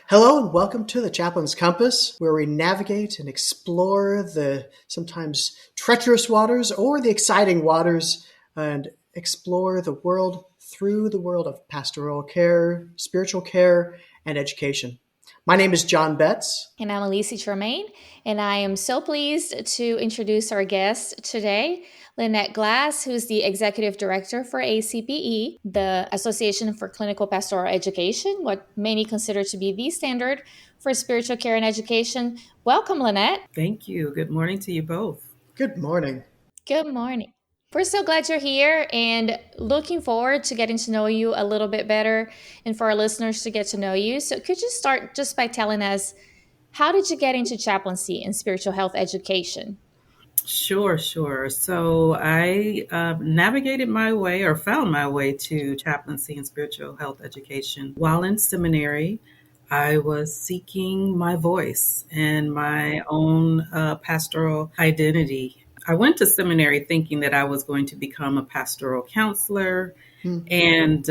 Hello and welcome to the Chaplain's Compass, where we navigate and explore the sometimes treacherous waters or the exciting waters and explore the world through the world of pastoral care, spiritual care, and education. My name is John Betz. And I'm Alice Tremaine, and I am so pleased to introduce our guest today, Lynnett Glass, who's the Executive Director for ACPE, the Association for Clinical Pastoral Education, what many consider to be the standard for spiritual care and education. Welcome, Lynnett. Thank you. Good morning to you both. Good morning. Good morning. We're so glad you're here and looking forward to getting to know you a little bit better and for our listeners to get to know you. So could you start just by telling us, how did you get into chaplaincy and spiritual health education? Sure. So I navigated my way or found my way to chaplaincy and spiritual health education while in seminary. I was seeking my voice and my own pastoral identity. I went to seminary thinking that I was going to become a pastoral counselor and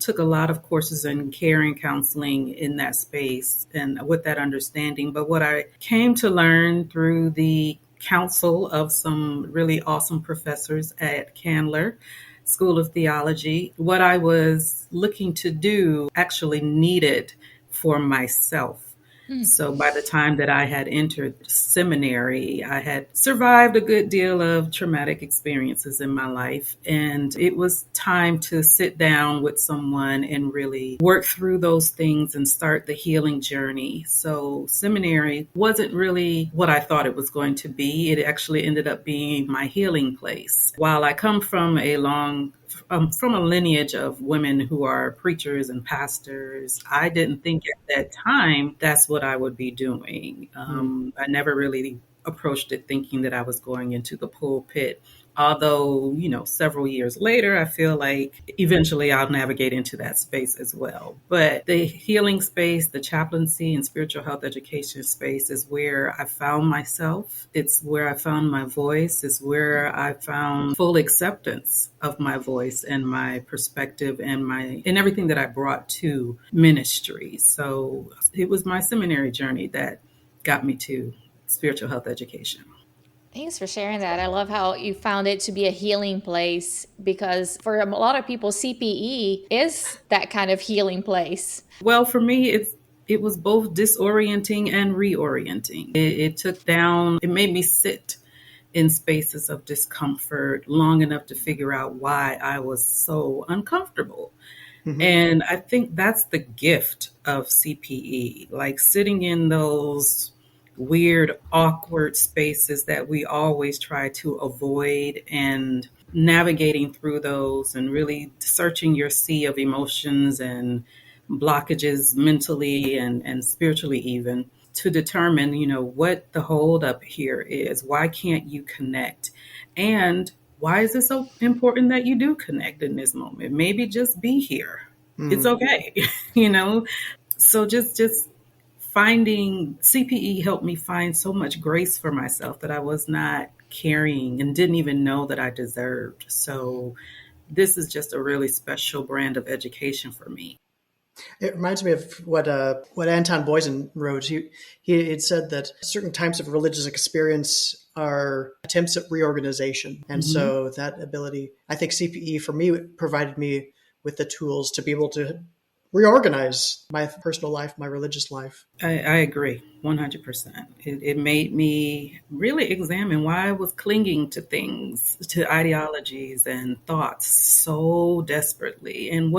took a lot of courses in care and counseling in that space and with that understanding. But what I came to learn through the counsel of some really awesome professors at Candler School of Theology, what I was looking to do actually needed for myself. So by the time that I had entered seminary, I had survived a good deal of traumatic experiences in my life. And it was time to sit down with someone and really work through those things and start the healing journey. So seminary wasn't really what I thought it was going to be. It actually ended up being my healing place. While I come from a lineage of women who are preachers and pastors, I didn't think at that time that's what I would be doing. I never really approached it thinking that I was going into the pulpit. Although, several years later, I feel like eventually I'll navigate into that space as well. But the healing space, the chaplaincy and spiritual health education space is where I found myself. It's where I found my voice. It's where I found full acceptance of my voice and my perspective and everything that I brought to ministry. So it was my seminary journey that got me to spiritual health education. Thanks for sharing that. I love how you found it to be a healing place, because for a lot of people, CPE is that kind of healing place. Well, for me, it was both disorienting and reorienting. It made me sit in spaces of discomfort long enough to figure out why I was so uncomfortable. And I think that's the gift of CPE, like sitting in those weird, awkward spaces that we always try to avoid and navigating through those and really searching your sea of emotions and blockages mentally and spiritually even to determine, what the holdup here is. Why can't you connect? And why is it so important that you do connect in this moment? Maybe just be here. It's okay, So just finding CPE helped me find so much grace for myself that I was not carrying and didn't even know that I deserved. So this is just a really special brand of education for me. It reminds me of what Anton Boysen wrote. He had said that certain types of religious experience are attempts at reorganization. And so that ability, I think CPE for me provided me with the tools to be able to reorganize my personal life, my religious life. I agree 100%. It made me really examine why I was clinging to things, to ideologies and thoughts so desperately, and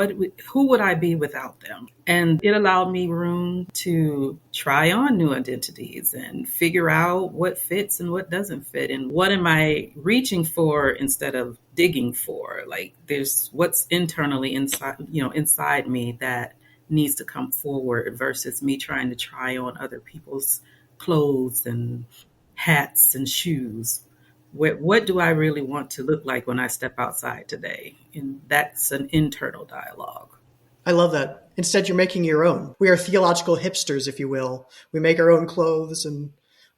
who would I be without them? And it allowed me room to try on new identities and figure out what fits and what doesn't fit, and what am I reaching for instead of digging for. Like there's what's internally inside me that needs to come forward versus me trying to try on other people's clothes and hats and shoes. What do I really want to look like when I step outside today? And that's an internal dialogue. I love that. Instead, you're making your own. We are theological hipsters, if you will. We make our own clothes and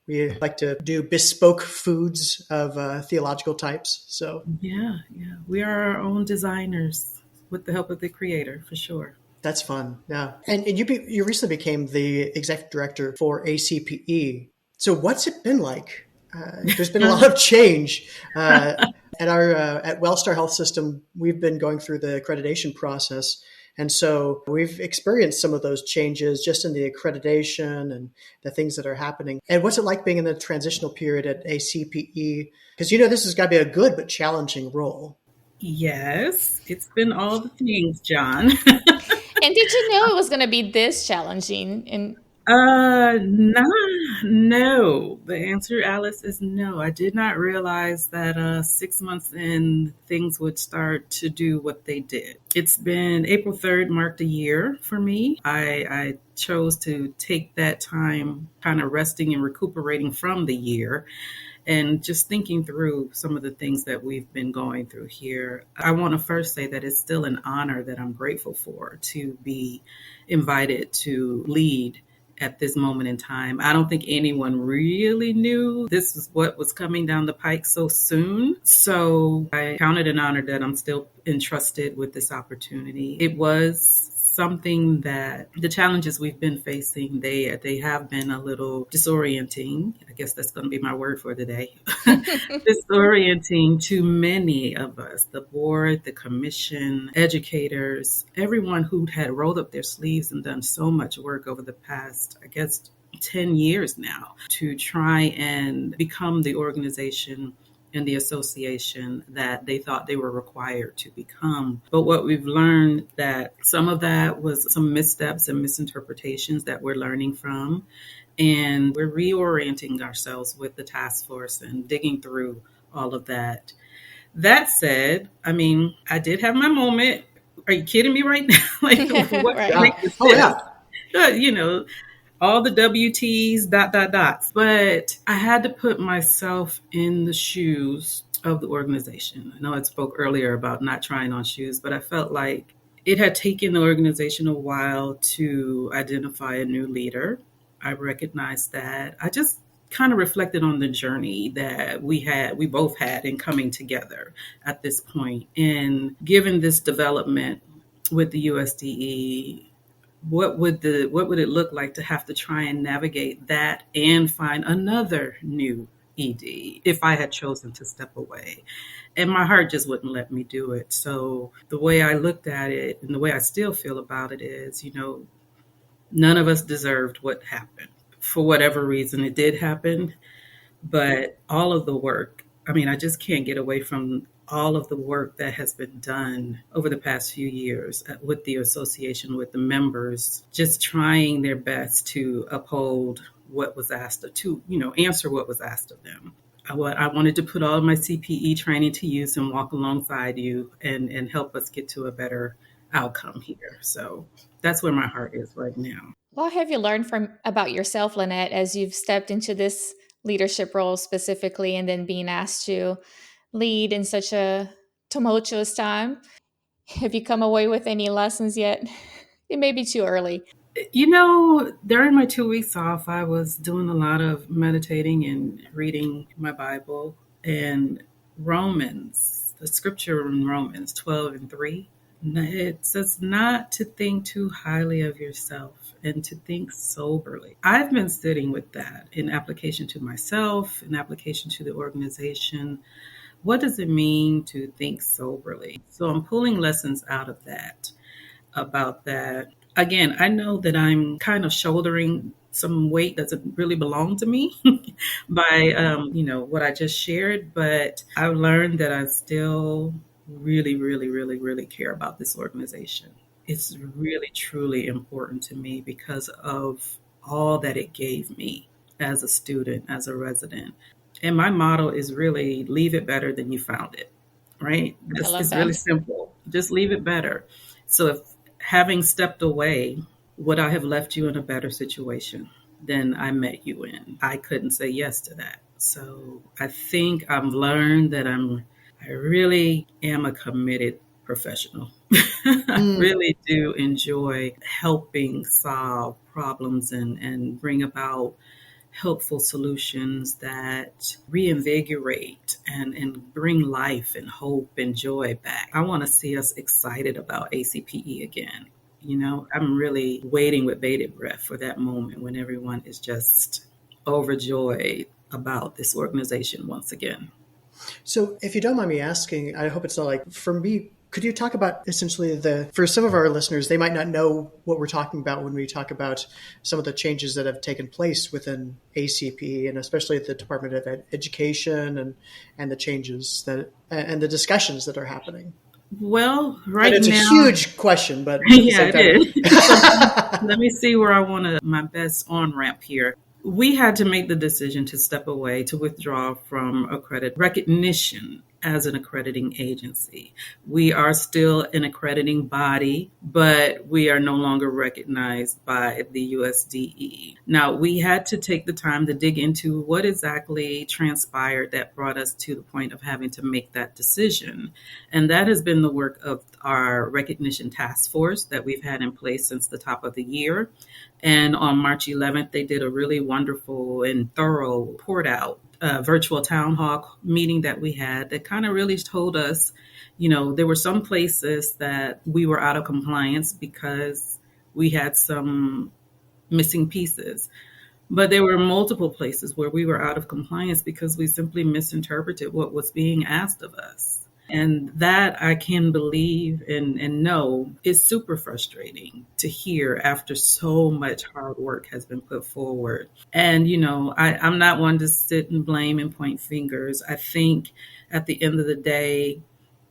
we like to do bespoke foods of theological types. So Yeah. We are our own designers with the help of the Creator, for sure. That's fun. Yeah. And you recently became the executive director for ACPE. So what's it been like? There's been a lot of change. At Wellstar Health System, we've been going through the accreditation process. And so we've experienced some of those changes just in the accreditation and the things that are happening. And what's it like being in the transitional period at ACPE? Because this has got to be a good but challenging role. Yes, it's been all the things, John. And did you know it was going to be this challenging? And No, no. The answer, Alice, is no. I did not realize that 6 months in, things would start to do what they did. It's been April 3rd, marked a year for me. I chose to take that time kind of resting and recuperating from the year and just thinking through some of the things that we've been going through here. I want to first say that it's still an honor that I'm grateful for to be invited to lead at this moment in time. I don't think anyone really knew this was what was coming down the pike so soon. So I count it an honor that I'm still entrusted with this opportunity. It was something that the challenges we've been facing, they have been a little disorienting. I guess that's going to be my word for today. Disorienting to many of us, the board, the commission, educators, everyone who had rolled up their sleeves and done so much work over the past, 10 years now to try and become the organization and the association that they thought they were required to become. But what we've learned that some of that was some missteps and misinterpretations that we're learning from. And we're reorienting ourselves with the task force and digging through all of that. That said, I did have my moment. Are you kidding me right now? What right. All the WTs, ... But I had to put myself in the shoes of the organization. I know I spoke earlier about not trying on shoes, but I felt like it had taken the organization a while to identify a new leader. I recognized that. I just kind of reflected on the journey that we both had in coming together at this point. And given this development with the USDE, what would it look like to have to try and navigate that and find another new ED if I had chosen to step away? And my heart just wouldn't let me do it. So the way I looked at it and the way I still feel about it is, none of us deserved what happened. For whatever reason, it did happen. But all of the work, I just can't get away from all of the work that has been done over the past few years with the association, with the members, just trying their best to uphold what was asked to, answer what was asked of them. I wanted to put all of my CPE training to use and walk alongside you and help us get to a better outcome here. So that's where my heart is right now. What have you learned about yourself, Lynnett, as you've stepped into this leadership role specifically and then being asked to lead in such a tumultuous time? Have you come away with any lessons yet? It may be too early. During my 2 weeks off, I was doing a lot of meditating and reading my Bible, and the scripture in Romans 12:3, it says not to think too highly of yourself and to think soberly. I've been sitting with that in application to myself, in application to the organization. What does it mean to think soberly? So I'm pulling lessons out of that, about that. Again, I know that I'm kind of shouldering some weight that doesn't really belong to me by, what I just shared, but I've learned that I still really, really, really, really care about this organization. It's really, truly important to me because of all that it gave me as a student, as a resident. And my motto is really leave it better than you found it, right? It's really simple. Just leave it better. So if having stepped away, would I have left you in a better situation than I met you in? I couldn't say yes to that. So I think I've learned that I really am a committed professional. I really do enjoy helping solve problems and bring about helpful solutions that reinvigorate and bring life and hope and joy back. I want to see us excited about ACPE again. I'm really waiting with bated breath for that moment when everyone is just overjoyed about this organization once again. So if you don't mind me asking, I hope it's not like, for me, could you talk about essentially for some of our listeners, they might not know what we're talking about when we talk about some of the changes that have taken place within ACPE and especially the Department of Education and the changes and the discussions that are happening? Well, right now, it's a huge question, but yeah, it is. Let me see where I want my best on-ramp here. We had to make the decision to step away, to withdraw from recognition as an accrediting agency. We are still an accrediting body, but we are no longer recognized by the USDE. Now, we had to take the time to dig into what exactly transpired that brought us to the point of having to make that decision. And that has been the work of our recognition task force that we've had in place since the top of the year. And on March 11th, they did a really wonderful and thorough report out virtual town hall meeting that we had that kind of really told us, there were some places that we were out of compliance because we had some missing pieces. But there were multiple places where we were out of compliance because we simply misinterpreted what was being asked of us. And that I can believe and know is super frustrating to hear after so much hard work has been put forward. And, I'm not one to sit and blame and point fingers. I think at the end of the day,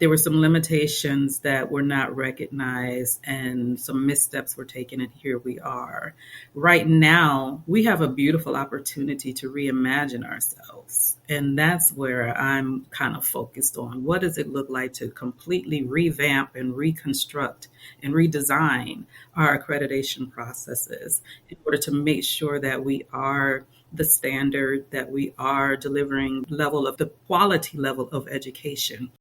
there were some limitations that were not recognized and some missteps were taken, and here we are. Right now, we have a beautiful opportunity to reimagine ourselves. And that's where I'm kind of focused on. What does it look like to completely revamp and reconstruct and redesign our accreditation processes in order to make sure that we are the standard, that we are delivering the quality level of education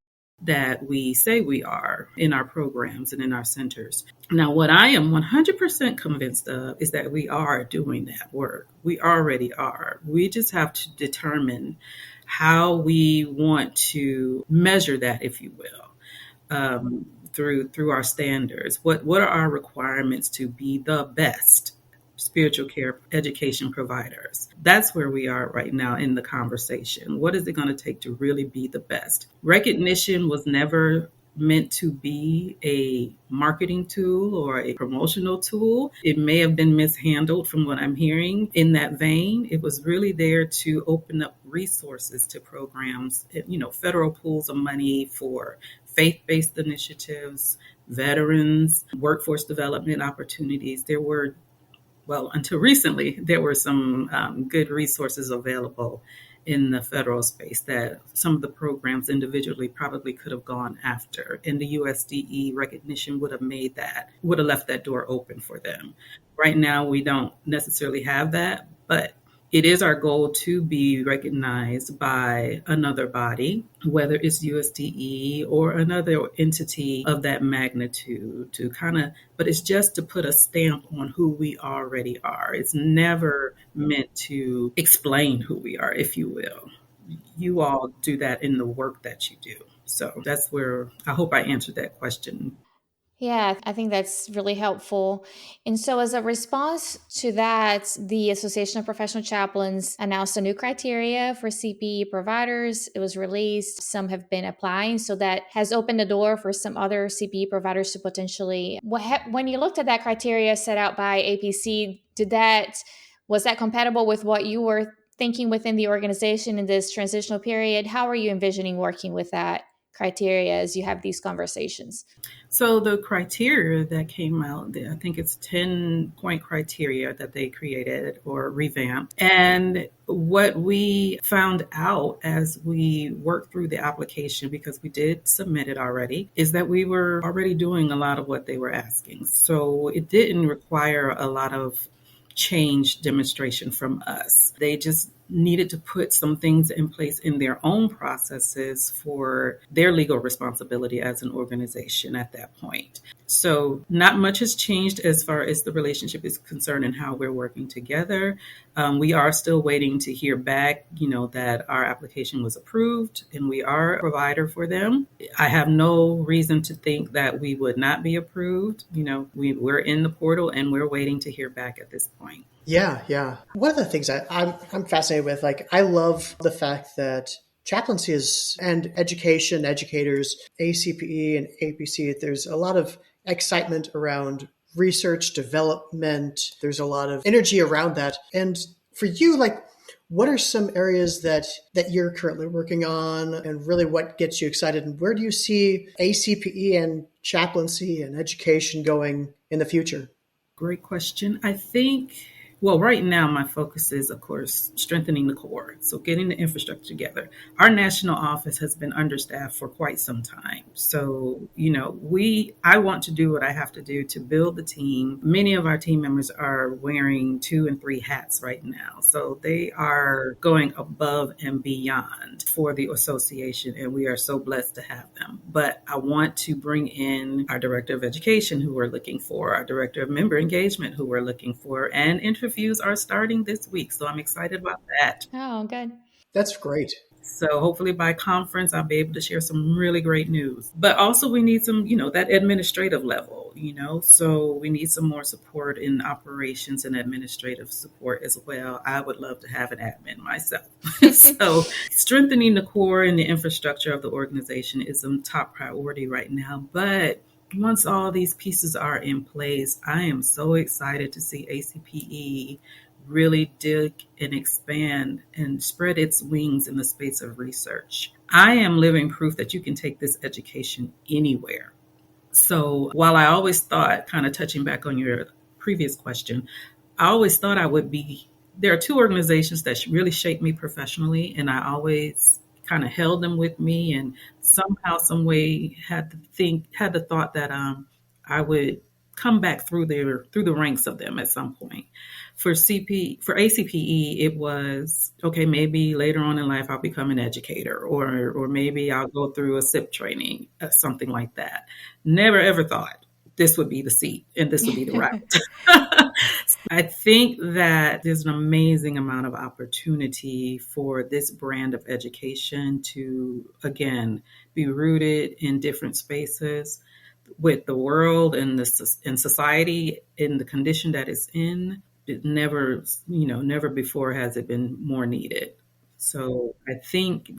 that we say we are in our programs and in our centers. Now, what I am 100% convinced of is that we are doing that work. We already are. We just have to determine how we want to measure that, if you will, through our standards. What are our requirements to be the best spiritual care education providers? That's where we are right now in the conversation. What is it going to take to really be the best? Recognition was never meant to be a marketing tool or a promotional tool. It may have been mishandled from what I'm hearing in that vein. It was really there to open up resources to programs, federal pools of money for faith-based initiatives, veterans, workforce development opportunities. Until recently, there were some good resources available in the federal space that some of the programs individually probably could have gone after. And the USDE recognition would have left that door open for them. Right now, we don't necessarily have that, but it is our goal to be recognized by another body, whether it's USDE or another entity of that magnitude, but it's just to put a stamp on who we already are. It's never meant to explain who we are, if you will. You all do that in the work that you do. So that's where I hope I answered that question. Yeah, I think that's really helpful. And so as a response to that, the Association of Professional Chaplains announced a new criteria for CPE providers. It was released. Some have been applying. So that has opened the door for some other CPE providers to potentially, when you looked at that criteria set out by APC, was that compatible with what you were thinking within the organization in this transitional period? How are you envisioning working with that criteria as you have these conversations? So the criteria that came out, I think it's 10-point criteria that they created or revamped. And what we found out as we worked through the application, because we did submit it already, is that we were already doing a lot of what they were asking. So it didn't require a lot of change demonstration from us. They just needed to put some things in place in their own processes for their legal responsibility as an organization at that point. So not much has changed as far as the relationship is concerned and how we're working together. We are still waiting to hear back, that our application was approved and we are a provider for them. I have no reason to think that we would not be approved. We're in the portal and we're waiting to hear back at this point. Yeah. One of the things I'm fascinated with, I love the fact that chaplaincy and education, educators, ACPE and APC, there's a lot of excitement around research, development. There's a lot of energy around that. And for you, what are some areas that you're currently working on, and really what gets you excited? And where do you see ACPE and chaplaincy and education going in the future? Great question. I think, right now my focus is, of course, strengthening the core. So getting the infrastructure together. Our national office has been understaffed for quite some time. So, I want to do what I have to do to build the team. Many of our team members are wearing 2 and 3 hats right now. So they are going above and beyond for the association, and we are so blessed to have them. But I want to bring in our director of education who we're looking for, our director of member engagement who we're looking for, and interviews are starting this week. So I'm excited about that. Oh, good. That's great. So hopefully by conference, I'll be able to share some really great news. But also we need some, that administrative level, so we need some more support in operations and administrative support as well. I would love to have an admin myself. So strengthening the core and the infrastructure of the organization is a top priority right now. But once all these pieces are in place, I am so excited to see ACPE really dig and expand and spread its wings in the space of research. I am living proof that you can take this education anywhere. So while I always thought, kind of touching back on your previous question, I always thought there are 2 organizations that really shaped me professionally, and I always kind of held them with me, and somehow, some way had the thought that I would come back through the ranks of them at some point. For ACPE, it was, okay, maybe later on in life I'll become an educator, or maybe I'll go through a SIP training, something like that. Never ever thought this would be the seat and this would be the route. I think that there's an amazing amount of opportunity for this brand of education to, again, be rooted in different spaces with the world and society in the condition that it's in. It never before has it been more needed. So I think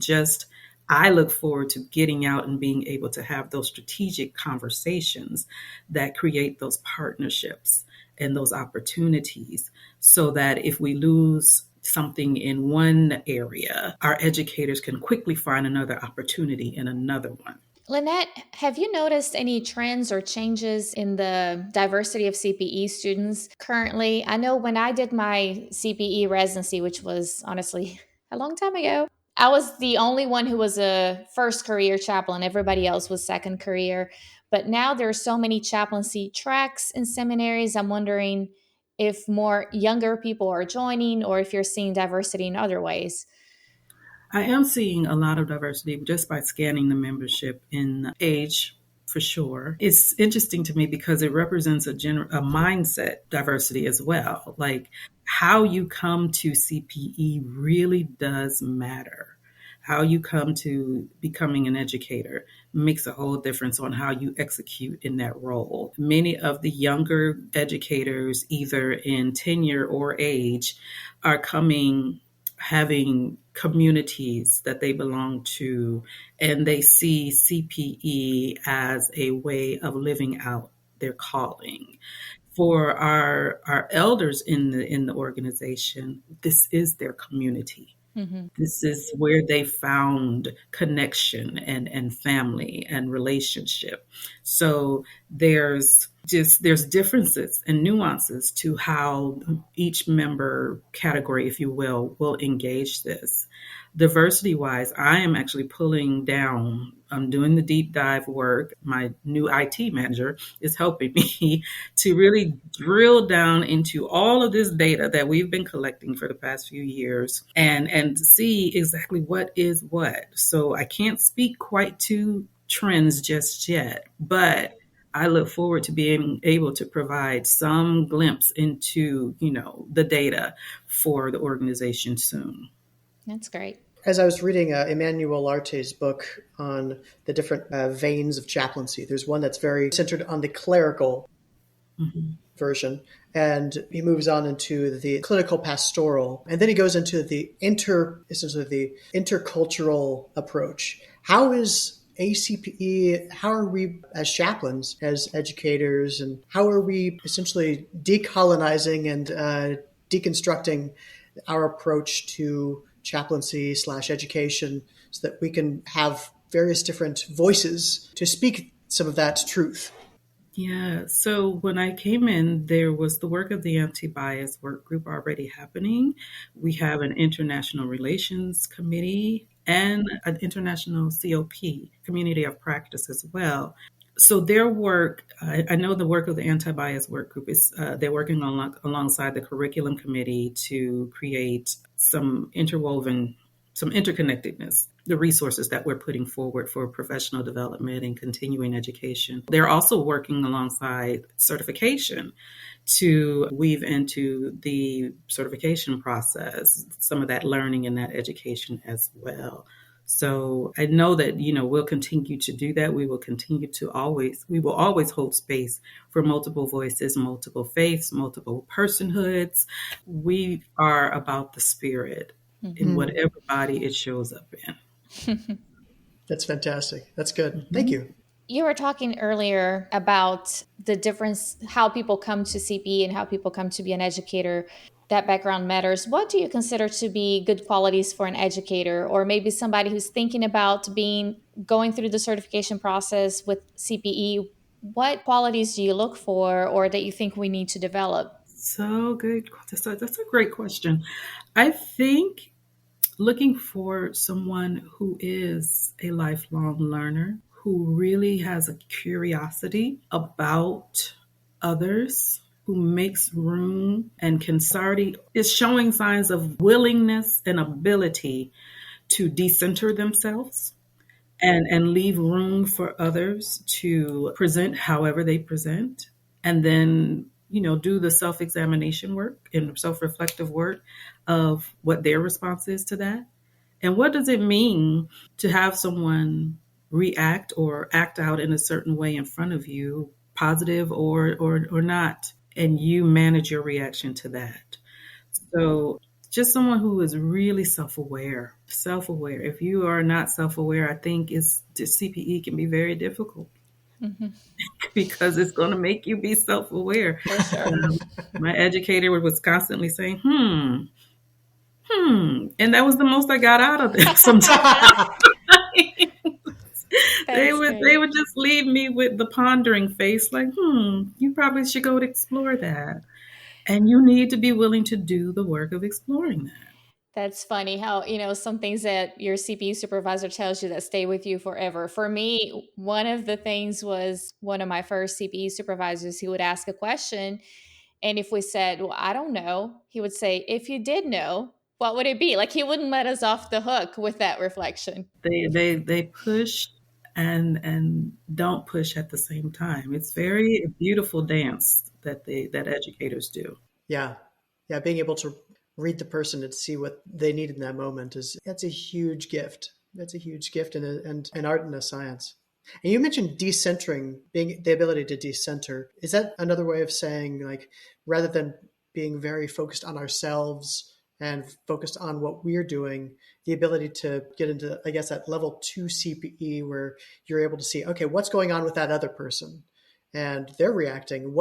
I look forward to getting out and being able to have those strategic conversations that create those partnerships and those opportunities, so that if we lose something in one area, our educators can quickly find another opportunity in another one. Lynnett, have you noticed any trends or changes in the diversity of CPE students currently? I know when I did my CPE residency, which was honestly a long time ago, I was the only one who was a first career chaplain. Everybody else was second career. But now there are so many chaplaincy tracks in seminaries. I'm wondering if more younger people are joining, or if you're seeing diversity in other ways. I am seeing a lot of diversity just by scanning the membership in age, for sure. It's interesting to me because it represents a mindset diversity as well. Like, how you come to CPE really does matter. How you come to becoming an educator makes a whole difference on how you execute in that role. Many of the younger educators, either in tenure or age, are having communities that they belong to, and they see CPE as a way of living out their calling. For our elders in the organization, this is their community. Mm-hmm. This is where they found connection and family and relationship. So there's differences and nuances to how each member category, if you will engage this. Diversity wise, I am actually pulling down, I'm doing the deep dive work. My new IT manager is helping me to really drill down into all of this data that we've been collecting for the past few years and see exactly what is what. So I can't speak quite to trends just yet, but I look forward to being able to provide some glimpse into, the data for the organization soon. That's great. As I was reading Emmanuel Arte's book on the different veins of chaplaincy, there's one that's very centered on the clerical version, and he moves on into the clinical pastoral, and then he goes into the essentially the intercultural approach. How is ACPE, how are we as chaplains, as educators, and how are we essentially decolonizing and deconstructing our approach to chaplaincy / education so that we can have various different voices to speak some of that truth? Yeah, so when I came in, there was the work of the anti-bias work group already happening. We have an international relations committee and an international COP, community of practice as well. So their work, I know the work of the anti-bias work group is they're working alongside the curriculum committee to create some interconnectedness, the resources that we're putting forward for professional development and continuing education. They're also working alongside certification to weave into the certification process, some of that learning and that education as well. So I know that, we'll continue to do that. We will always hold space for multiple voices, multiple faiths, multiple personhoods. We are about the spirit in whatever body it shows up in. That's fantastic. That's good. Thank you. You were talking earlier about the difference, how people come to CPE and how people come to be an educator. That background matters. What do you consider to be good qualities for an educator, or maybe somebody who's thinking about going through the certification process with CPE? What qualities do you look for, or that you think we need to develop? So good. That's a great question. I think looking for someone who is a lifelong learner, who really has a curiosity about others, who makes room and is showing signs of willingness and ability to decenter themselves and leave room for others to present however they present, and then do the self-examination work and self-reflective work of what their response is to that. And what does it mean to have someone react or act out in a certain way in front of you, positive or not, and you manage your reaction to that. So just someone who is really self-aware. If you are not self-aware, I think CPE can be very difficult. Because it's going to make you be self-aware. For sure. My educator was constantly saying, and that was the most I got out of them sometimes. They would just leave me with the pondering face, like, you probably should go to explore that. And you need to be willing to do the work of exploring that. That's funny how, some things that your CPE supervisor tells you that stay with you forever. For me, one of the things was one of my first CPE supervisors, he would ask a question. And if we said, well, I don't know, he would say, if you did know, what would it be? Like, he wouldn't let us off the hook with that reflection. They push and don't push at the same time. It's very beautiful dance that educators do. Yeah. Being able to read the person and see what they need in that moment that's a huge gift. That's a huge gift and an art and a science. And you mentioned decentering, being the ability to decenter. Is that another way of saying, like, rather than being very focused on ourselves and focused on what we're doing, the ability to get into, I guess, that level 2 CPE where you're able to see, okay, what's going on with that other person and they're reacting.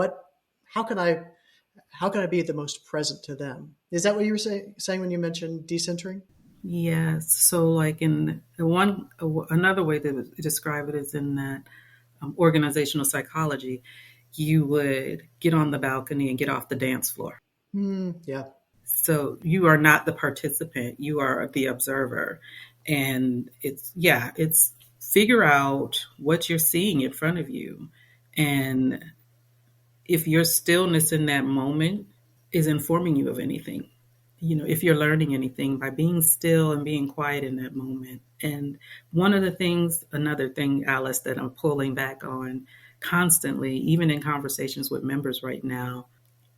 How can I be the most present to them? Is that what you were saying when you mentioned decentering? Yes. So like another way to describe it is in that organizational psychology, you would get on the balcony and get off the dance floor. Yeah. So you are not the participant, you are the observer. And it's figure out what you're seeing in front of you. And if your stillness in that moment is informing you of anything, if you're learning anything by being still and being quiet in that moment. And another thing, Alice, that I'm pulling back on constantly, even in conversations with members right now,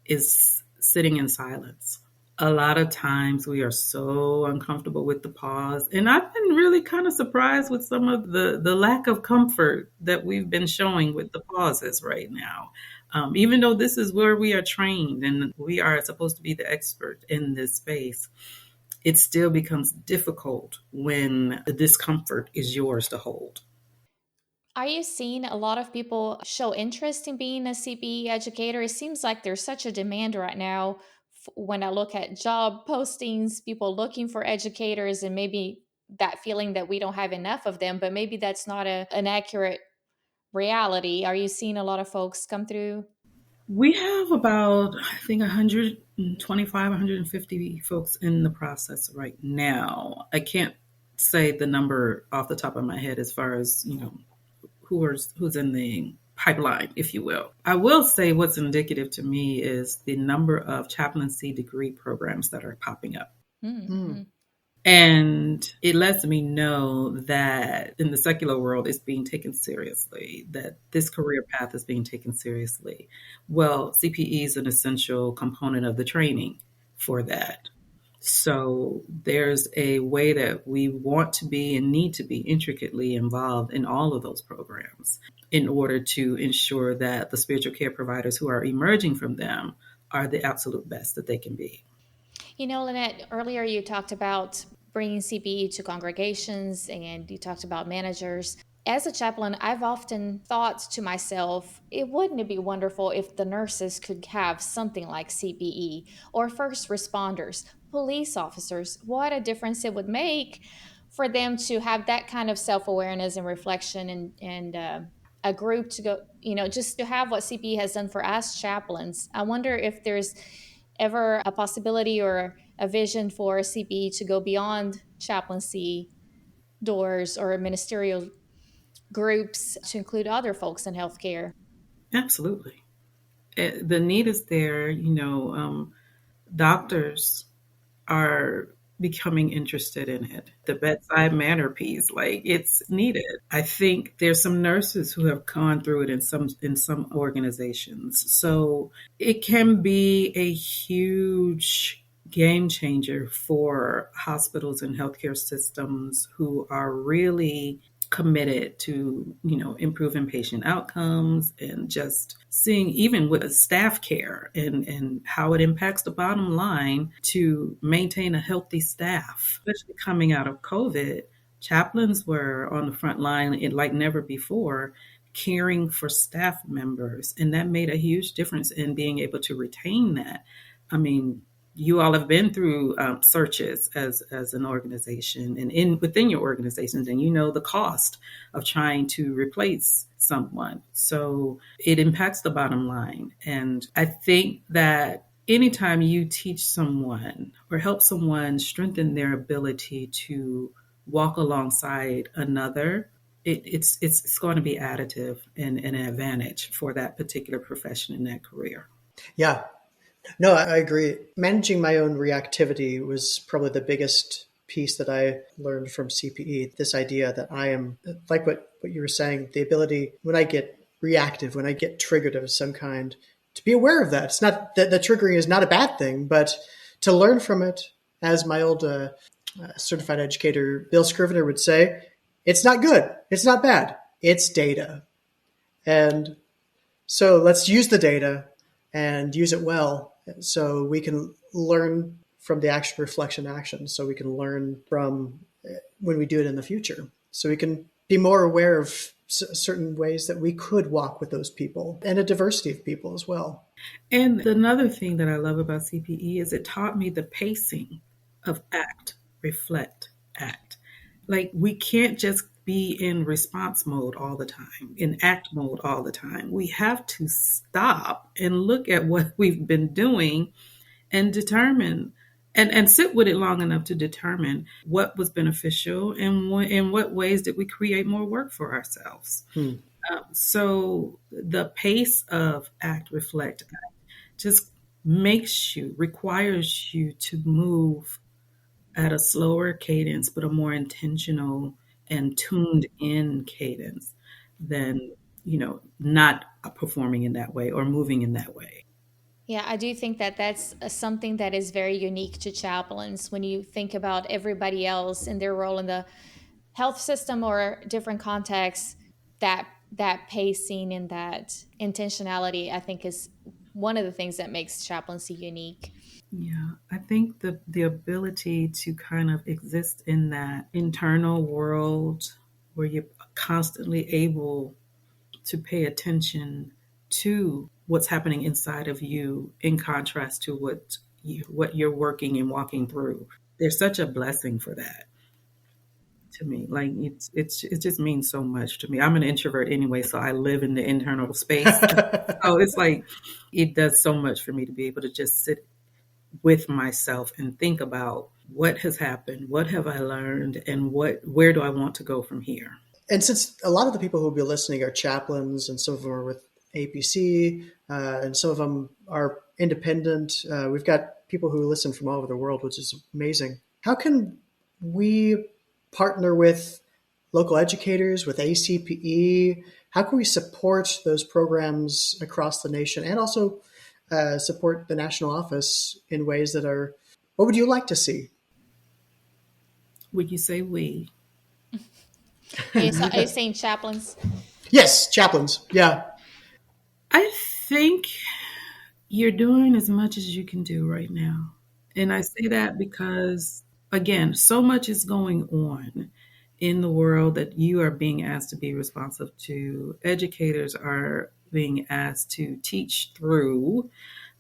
is sitting in silence. A lot of times we are so uncomfortable with the pause. And I've been really kind of surprised with some of the lack of comfort that we've been showing with the pauses right now. Even though this is where we are trained and we are supposed to be the expert in this space, it still becomes difficult when the discomfort is yours to hold. Are you seeing a lot of people show interest in being a CPE educator? It seems like there's such a demand right now. When I look at job postings, people looking for educators, and maybe that feeling that we don't have enough of them, but maybe that's not an accurate reality. Are you seeing a lot of folks come through? We have about, I think, 125, 150 folks in the process right now. I can't say the number off the top of my head as far as, who's in the pipeline, if you will. I will say what's indicative to me is the number of chaplaincy degree programs that are popping up. Mm-hmm. And it lets me know that in the secular world, it's being taken seriously, that this career path is being taken seriously. Well, CPE is an essential component of the training for that. So there's a way that we want to be and need to be intricately involved in all of those programs in order to ensure that the spiritual care providers who are emerging from them are the absolute best that they can be. Lynnett, earlier you talked about bringing CPE to congregations and you talked about managers. As a chaplain, I've often thought to myself, wouldn't it be wonderful if the nurses could have something like CPE, or first responders, police officers? What a difference it would make for them to have that kind of self-awareness and reflection, and a group to go, just to have what CPE has done for us chaplains. I wonder if there's ever a possibility or a vision for CPE to go beyond chaplaincy doors or ministerial groups to include other folks in healthcare. Absolutely. The need is there. Doctors are becoming interested in it. The bedside manner piece, it's needed. I think there's some nurses who have gone through it in some organizations. So it can be a huge game changer for hospitals and healthcare systems who are really committed to, improving patient outcomes and just seeing even with staff care and how it impacts the bottom line to maintain a healthy staff. Especially coming out of COVID, chaplains were on the front line like never before, caring for staff members. And that made a huge difference in being able to retain that. I mean, you all have been through searches as an organization and within your organizations, and the cost of trying to replace someone. So it impacts the bottom line. And I think that anytime you teach someone or help someone strengthen their ability to walk alongside another, it's going to be additive and an advantage for that particular profession in that career. Yeah. No, I agree. Managing my own reactivity was probably the biggest piece that I learned from CPE. This idea that I am, like what you were saying, the ability when I get reactive, when I get triggered of some kind, to be aware of that. It's not that the triggering is not a bad thing, but to learn from it, as my old certified educator, Bill Scrivener, would say, it's not good. It's not bad. It's data. And so let's use the data and use it well so we can learn from the action, reflection, action. So we can learn from when we do it in the future. So we can be more aware of certain ways that we could walk with those people and a diversity of people as well. And another thing that I love about CPE is it taught me the pacing of act, reflect, act. We can't just be in response mode all the time, in act mode all the time. We have to stop and look at what we've been doing and determine and sit with it long enough to determine what was beneficial and in what ways did we create more work for ourselves. So the pace of act, reflect, act just requires you to move at a slower cadence, but a more intentional and tuned in cadence than, not performing in that way or moving in that way. Yeah, I do think that that's something that is very unique to chaplains when you think about everybody else and their role in the health system or different contexts. That pacing and that intentionality, I think, is one of the things that makes chaplaincy unique. Yeah, I think the ability to kind of exist in that internal world where you're constantly able to pay attention to what's happening inside of you in contrast to what you're working and walking through. There's such a blessing for that to me. Like it just means so much to me. I'm an introvert anyway, so I live in the internal space. So it's like it does so much for me to be able to just sit with myself and think about what has happened, what have I learned, and where do I want to go from here. And since a lot of the people who will be listening are chaplains, and some of them are with APC, and some of them are independent, we've got people who listen from all over the world, which is amazing. How can we partner with local educators, with ACPE? How can we support those programs across the nation and also support the national office in ways that are, what would you like to see? Would you say we? Are you saying chaplains? Yes, chaplains. Yeah. I think you're doing as much as you can do right now. And I say that because, again, so much is going on in the world that you are being asked to be responsive to. Educators are being asked to teach through.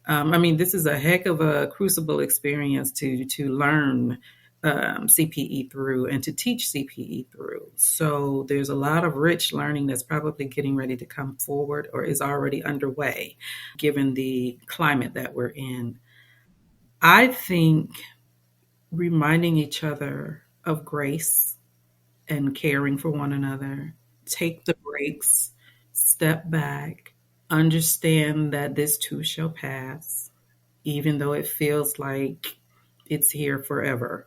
This is a heck of a crucible experience to learn CPE through and to teach CPE through. So there's a lot of rich learning that's probably getting ready to come forward or is already underway, given the climate that we're in. I think reminding each other of grace and caring for one another, take the breaks, step back, understand that this too shall pass, even though it feels like it's here forever.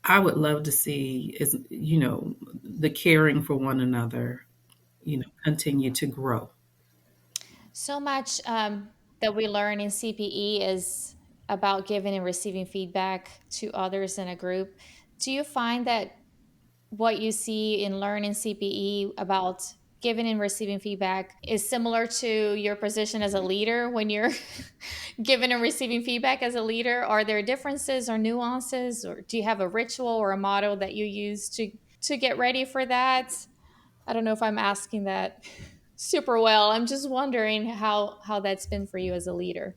I would love to see the caring for one another, continue to grow. So much that we learn in CPE is about giving and receiving feedback to others in a group. Do you find that what you see in learning CPE about giving and receiving feedback is similar to your position as a leader when you're giving and receiving feedback as a leader? Are there differences or nuances, or do you have a ritual or a motto that you use to get ready for that? I don't know if I'm asking that super well. I'm just wondering how that's been for you as a leader.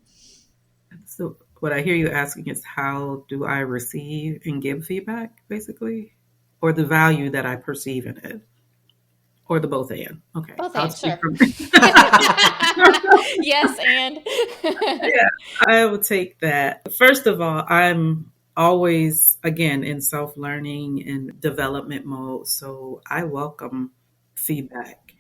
So what I hear you asking is, how do I receive and give feedback, basically? Or the value that I perceive in it? Or the both and? Okay. Both and, sure. Yes, and. Yeah, I would take that. First of all, I'm always, again, in self-learning and development mode. So I welcome feedback,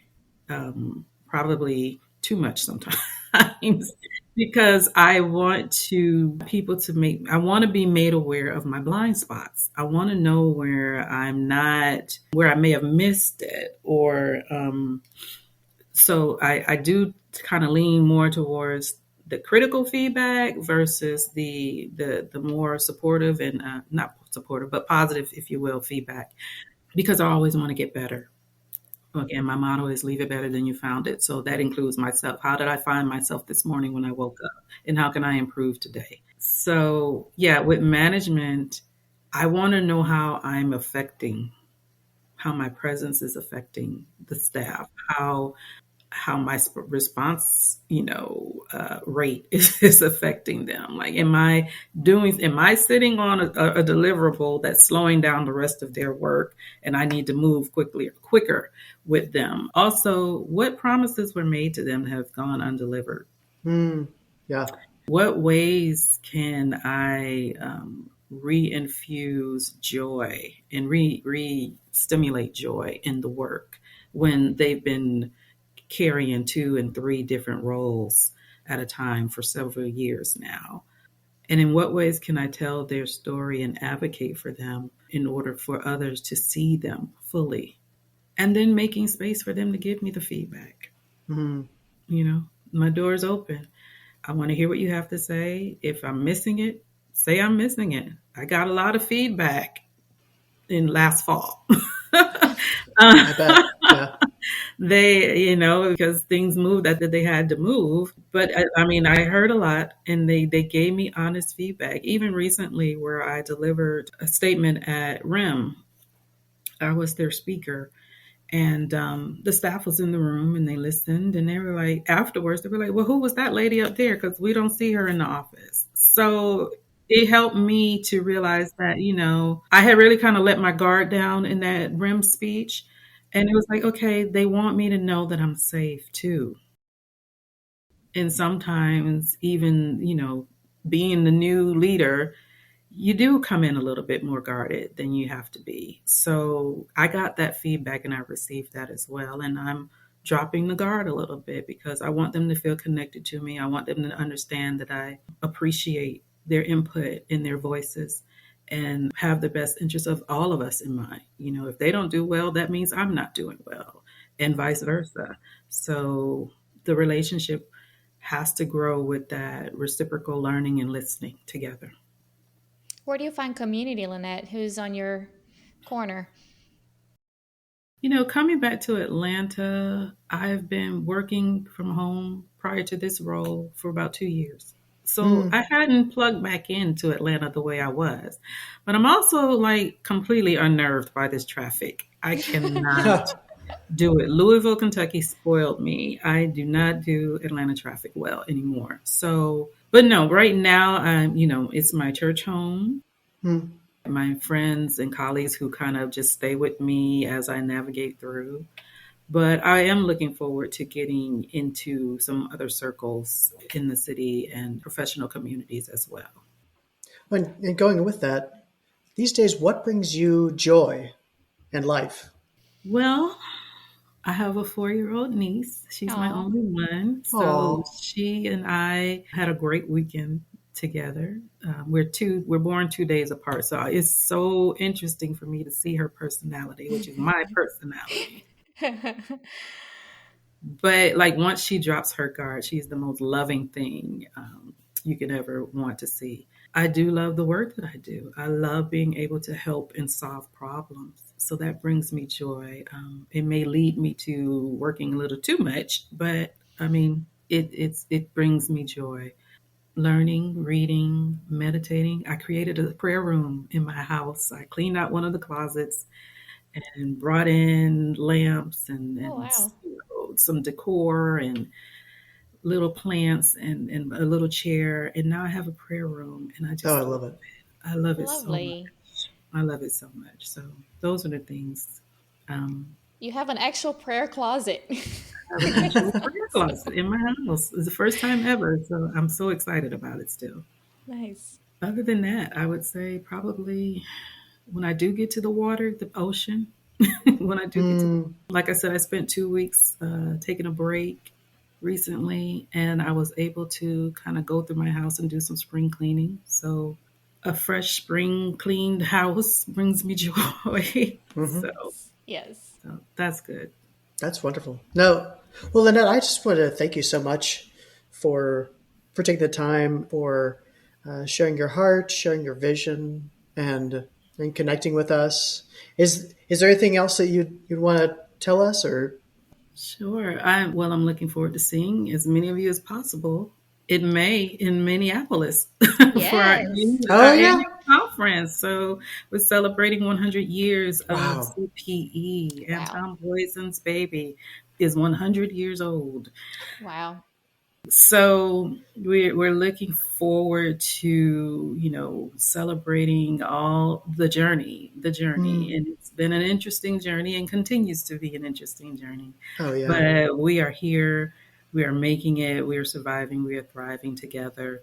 probably too much sometimes, because I want I want to be made aware of my blind spots. I want to know where I may have missed it, or so I do kind of lean more towards the critical feedback versus the more supportive and not supportive, but positive, if you will, feedback, because I always want to get better. Again, my motto is leave it better than you found it. So that includes myself. How did I find myself this morning when I woke up? And how can I improve today? So yeah, with management, I want to know how my presence is affecting the staff, how my response, rate is affecting them. Like, am I sitting on a deliverable that's slowing down the rest of their work and I need to move quicker with them? Also, what promises were made to them have gone undelivered? Yeah. What ways can I re-infuse joy and re-stimulate joy in the work when they've been carrying 2 and 3 different roles at a time for several years now. And in what ways can I tell their story and advocate for them in order for others to see them fully? And then making space for them to give me the feedback. Mm-hmm. You know, my door's open. I want to hear what you have to say. If I'm missing it, say I'm missing it. I got a lot of feedback in last fall. I bet. Yeah. They, because things moved that they had to move. But I mean, I heard a lot and they gave me honest feedback. Even recently where I delivered a statement at RIM, I was their speaker. And the staff was in the room and they listened and they were like, afterwards, they were like, well, who was that lady up there? Because we don't see her in the office. So it helped me to realize that, I had really kind of let my guard down in that RIM speech. And it was like, okay, they want me to know that I'm safe too. And sometimes even, being the new leader, you do come in a little bit more guarded than you have to be. So I got that feedback and I received that as well. And I'm dropping the guard a little bit because I want them to feel connected to me. I want them to understand that I appreciate their input and their voices and have the best interest of all of us in mind. If they don't do well, that means I'm not doing well and vice versa. So the relationship has to grow with that reciprocal learning and listening together. Where do you find community, Lynnett? Who's on your corner? Coming back to Atlanta, I've been working from home prior to this role for about 2 years. So I hadn't plugged back into Atlanta the way I was. But I'm also completely unnerved by this traffic. I cannot do it. Louisville, Kentucky spoiled me. I do not do Atlanta traffic well anymore. So, but no, right now, it's my church home. My friends and colleagues who kind of just stay with me as I navigate through. But I am looking forward to getting into some other circles in the city and professional communities as well. And going with that, these days, what brings you joy and life? Well, I have a 4-year-old niece. She's my only one. So she and I had a great weekend together. We're born 2 days apart. So it's so interesting for me to see her personality, which is my personality. But once she drops her guard, she's the most loving thing you could ever want to see. I do love the work that I do. I love being able to help and solve problems. So that brings me joy. It may lead me to working a little too much, but I mean, it brings me joy. Learning, reading, meditating. I created a prayer room in my house. I cleaned out one of the closets and brought in lamps and some decor and little plants and a little chair. And now I have a prayer room and I just I love it. I love it Lovely. so much. I love it so much. So those are the things. You have an actual prayer closet. I have an actual prayer closet in my house. It's the first time ever. So I'm so excited about it still. Nice. Other than that, I would say probably when I do get to the water, the ocean, when I do get to, like I said, I spent 2 weeks taking a break recently, and I was able to kind of go through my house and do some spring cleaning. So a fresh spring cleaned house brings me joy. Yes. So that's good. That's wonderful. No, well, Lynnett, I just want to thank you so much for taking the time, for sharing your heart, sharing your vision, and connecting with us. Is there anything else that you'd want to tell us, or? Sure. I'm looking forward to seeing as many of you as possible in May in Minneapolis for our annual conference. So we're celebrating 100 years of CPE. Wow. Anton Boysen's baby is 100 years old. Wow. So we're looking forward to, celebrating all the journey, and it's been an interesting journey and continues to be an interesting journey. Oh yeah. But we are here, we are making it, we are surviving, we are thriving together.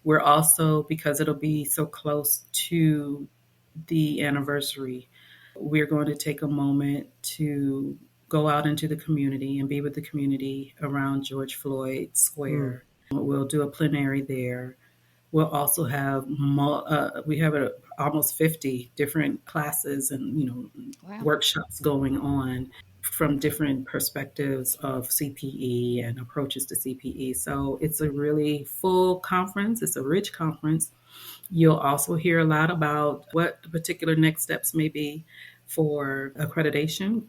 We're also, because it'll be so close to the anniversary, we're going to take a moment to go out into the community and be with the community around George Floyd Square. We'll do a plenary there. We'll also have almost 50 different classes and Wow. workshops going on from different perspectives of CPE and approaches to CPE. So it's a really full conference. It's a rich conference. You'll also hear a lot about what the particular next steps may be for accreditation,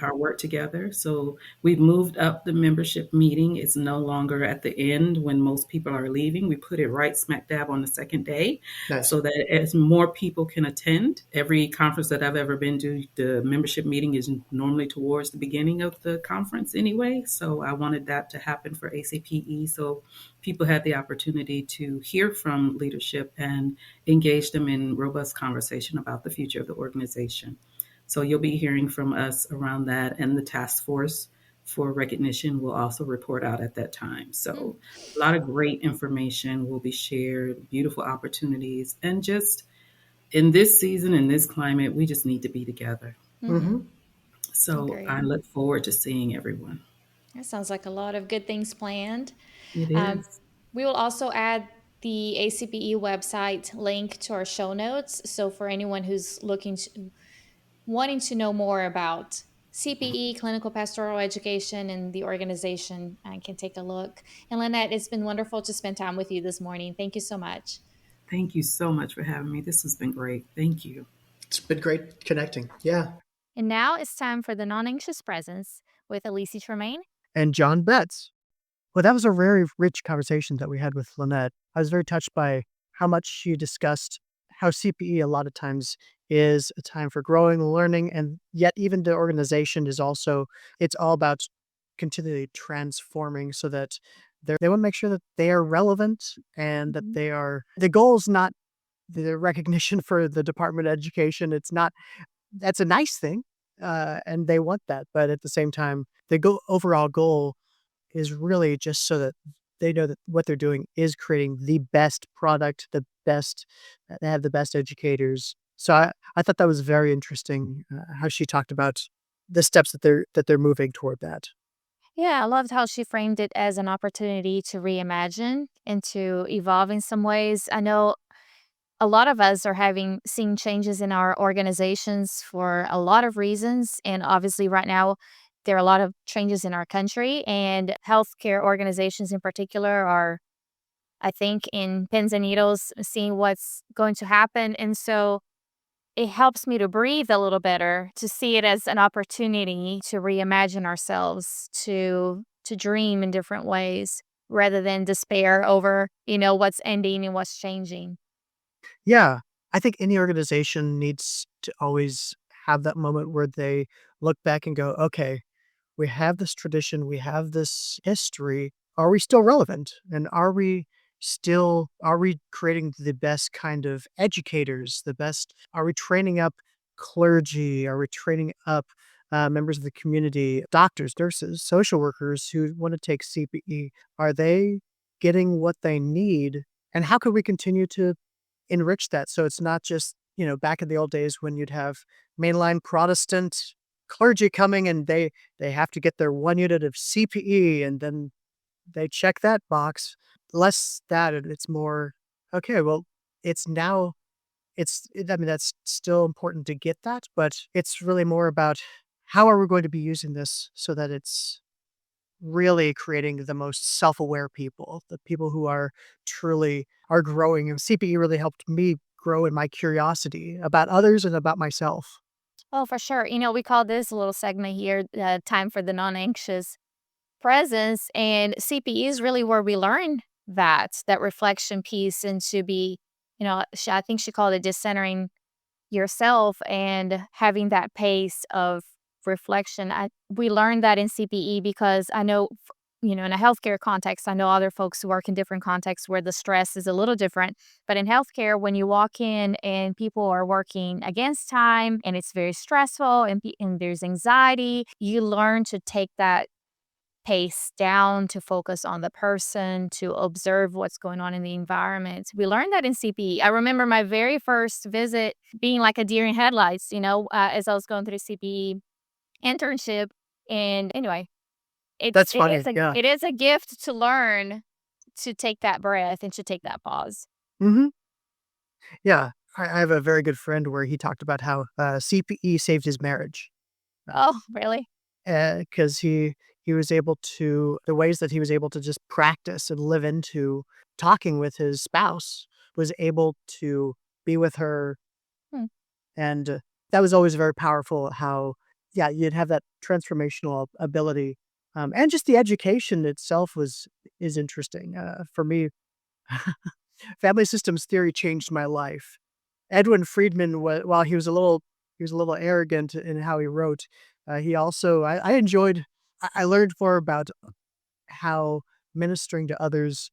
our work together. So we've moved up the membership meeting. It's no longer at the end when most people are leaving. We put it right smack dab on the second day. Nice. So that as more people can attend. Every conference that I've ever been to, the membership meeting is normally towards the beginning of the conference anyway. So I wanted that to happen for ACPE. So people had the opportunity to hear from leadership and engage them in robust conversation about the future of the organization. So you'll be hearing from us around that, and the task force for recognition will also report out at that time. So a lot of great information will be shared, beautiful opportunities, and just in this season, in this climate, we just need to be together. So I look forward to seeing everyone. That sounds like a lot of good things planned. It is. We will also add the ACPE website link to our show notes. So for anyone who's wanting to know more about CPE, Clinical Pastoral Education, and the organization, I can take a look. And Lynnett, it's been wonderful to spend time with you this morning. Thank you so much. Thank you so much for having me. This has been great. Thank you. It's been great connecting. Yeah. And now it's time for the Non-Anxious Presence with Alice Tremaine and John Betz. Well, that was a very rich conversation that we had with Lynnett. I was very touched by how much she discussed how CPE a lot of times is a time for growing, learning, and yet even the organization is also, it's all about continually transforming so that they want to make sure that they are relevant and that they are, the goal is not the recognition for the Department of Education. It's not, that's a nice thing. And they want that. But at the same time, the overall goal is really just so that they know that what they're doing is creating the best product, they have the best educators. So I thought that was very interesting how she talked about the steps that they're moving toward that. Yeah, I loved how she framed it as an opportunity to reimagine and to evolve in some ways. I know a lot of us are seeing changes in our organizations for a lot of reasons. And obviously right now, there are a lot of changes in our country, and healthcare organizations in particular are, I think, in pins and needles, seeing what's going to happen. And so it helps me to breathe a little better, to see it as an opportunity to reimagine ourselves, to dream in different ways rather than despair over, what's ending and what's changing. Yeah, I think any organization needs to always have that moment where they look back and go, okay, we have this tradition, we have this history. Are we still relevant? And are we creating the best kind of educators, are we training up clergy? Are we training up members of the community, doctors, nurses, social workers who want to take CPE? Are they getting what they need? And how could we continue to enrich that so it's not just, back in the old days when you'd have mainline Protestant clergy coming and they have to get their 1 unit of CPE and then they check that box. Less that, and it's more, okay, well, that's still important to get that, but it's really more about how are we going to be using this so that it's really creating the most self-aware people, the people who are growing. And CPE really helped me grow in my curiosity about others and about myself. Oh, for sure. We call this little segment here, Time for the Non-Anxious Presence. And CPE is really where we learn that reflection piece, and to be, I think she called it decentering yourself and having that pace of reflection. We learned that in CPE because I know, in a healthcare context, I know other folks who work in different contexts where the stress is a little different. But in healthcare, when you walk in and people are working against time and it's very stressful and there's anxiety, you learn to take that pace down, to focus on the person, to observe what's going on in the environment. We learned that in CPE. I remember my very first visit being like a deer in headlights, as I was going through CPE internship. And anyway, That's funny. Yeah. it is a gift to learn to take that breath and to take that pause. Hmm. Yeah. I have a very good friend where he talked about how CPE saved his marriage. Oh, really? Because he was able to, the ways that he was able to just practice and live into talking with his spouse, was able to be with her. Hmm. And that was always very powerful, how, yeah, you'd have that transformational ability. And just the education itself is interesting. For me, family systems theory changed my life. Edwin Friedman, while he was a little arrogant in how he wrote, he also, I enjoyed, I learned more about how ministering to others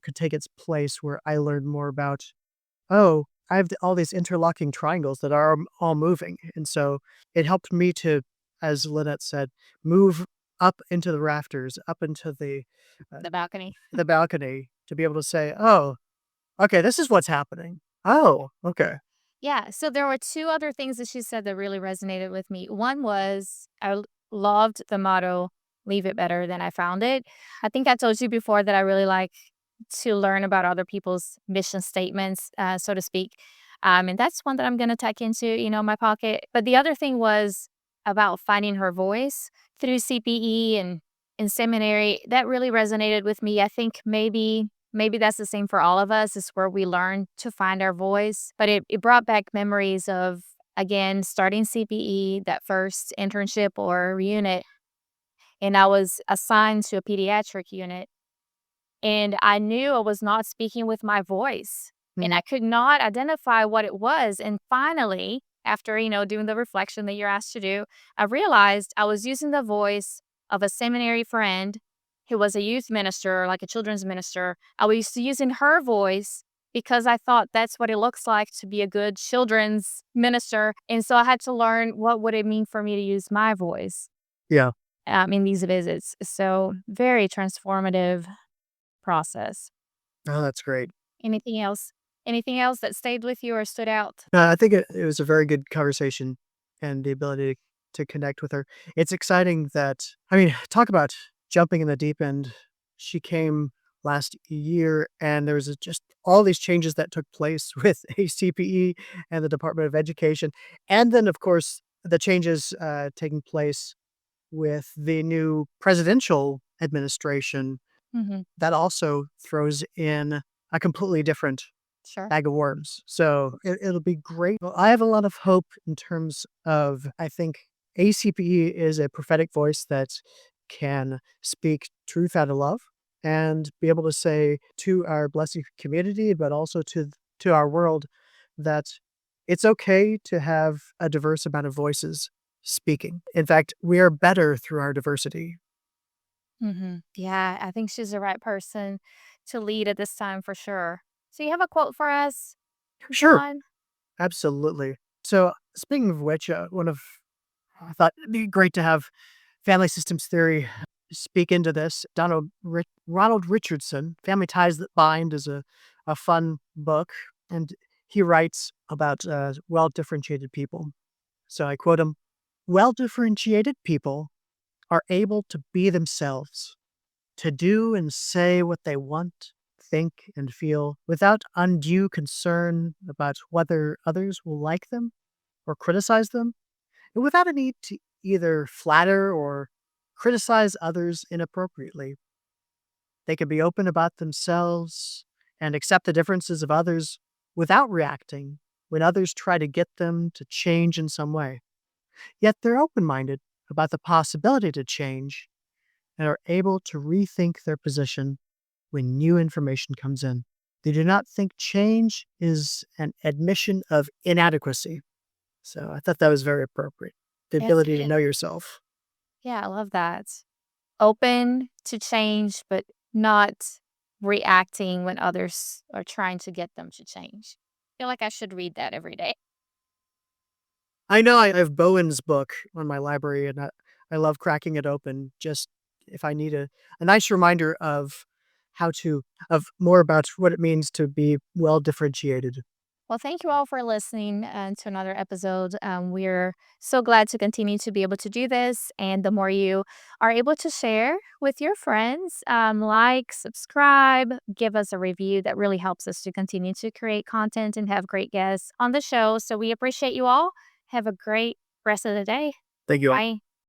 could take its place, where I learned more about, oh, I have all these interlocking triangles that are all moving. And so it helped me to, as Lynette said, move up into the rafters, up into The balcony. the balcony, to be able to say, oh, okay, this is what's happening. Oh, okay. Yeah. So there were two other things that she said that really resonated with me. One was loved the motto, leave it better than I found it. I think I told you before that I really like to learn about other people's mission statements, so to speak. And that's one that I'm going to tuck into, my pocket. But the other thing was about finding her voice through CPE and in seminary. That really resonated with me. I think maybe that's the same for all of us, is where we learn to find our voice. But it brought back memories of, again, starting CPE, that first internship or unit. And I was assigned to a pediatric unit. And I knew I was not speaking with my voice. And I could not identify what it was. And finally, after, doing the reflection that you're asked to do, I realized I was using the voice of a seminary friend who was a youth minister, like a children's minister. I was using her voice because I thought that's what it looks like to be a good children's minister. And so I had to learn, what would it mean for me to use my voice Yeah. in these visits. So very transformative process. Oh, that's great. Anything else? Anything else that stayed with you or stood out? I think it was a very good conversation, and the ability to connect with her. It's exciting that, I mean, talk about jumping in the deep end. She came last year, and there was just all these changes that took place with ACPE and the Department of Education. And then, of course, the changes taking place with the new presidential administration. Mm-hmm. That also throws in a completely different Sure. bag of worms. So it'll be great. Well, I have a lot of hope in terms of, I think ACPE is a prophetic voice that can speak truth out of love and be able to say to our blessed community, but also to our world, that it's okay to have a diverse amount of voices speaking. In fact, we are better through our diversity. Mm-hmm. Yeah, I think she's the right person to lead at this time for sure. So you have a quote for us? Sure. One? Absolutely. So, speaking of which, I thought it'd be great to have family systems theory speak into this. Ronald Richardson, Family Ties That Bind, is a fun book, and he writes about well differentiated people. So I quote him: well differentiated people are able to be themselves, to do and say what they want, think, and feel without undue concern about whether others will like them or criticize them, and without a need to either flatter or criticize others inappropriately. They can be open about themselves and accept the differences of others without reacting when others try to get them to change in some way. Yet they're open minded about the possibility to change and are able to rethink their position when new information comes in. They do not think change is an admission of inadequacy. So I thought that was very appropriate. The That's ability to good. know yourself. Yeah, I love that. Open to change, but not reacting when others are trying to get them to change. I feel like I should read that every day. I know I have Bowen's book on my library, and I love cracking it open. Just if I need a nice reminder of more about what it means to be well differentiated. Well, thank you all for listening to another episode. We're so glad to continue to be able to do this. And the more you are able to share with your friends, like, subscribe, give us a review, that really helps us to continue to create content and have great guests on the show. So we appreciate you all. Have a great rest of the day. Thank you all. Bye.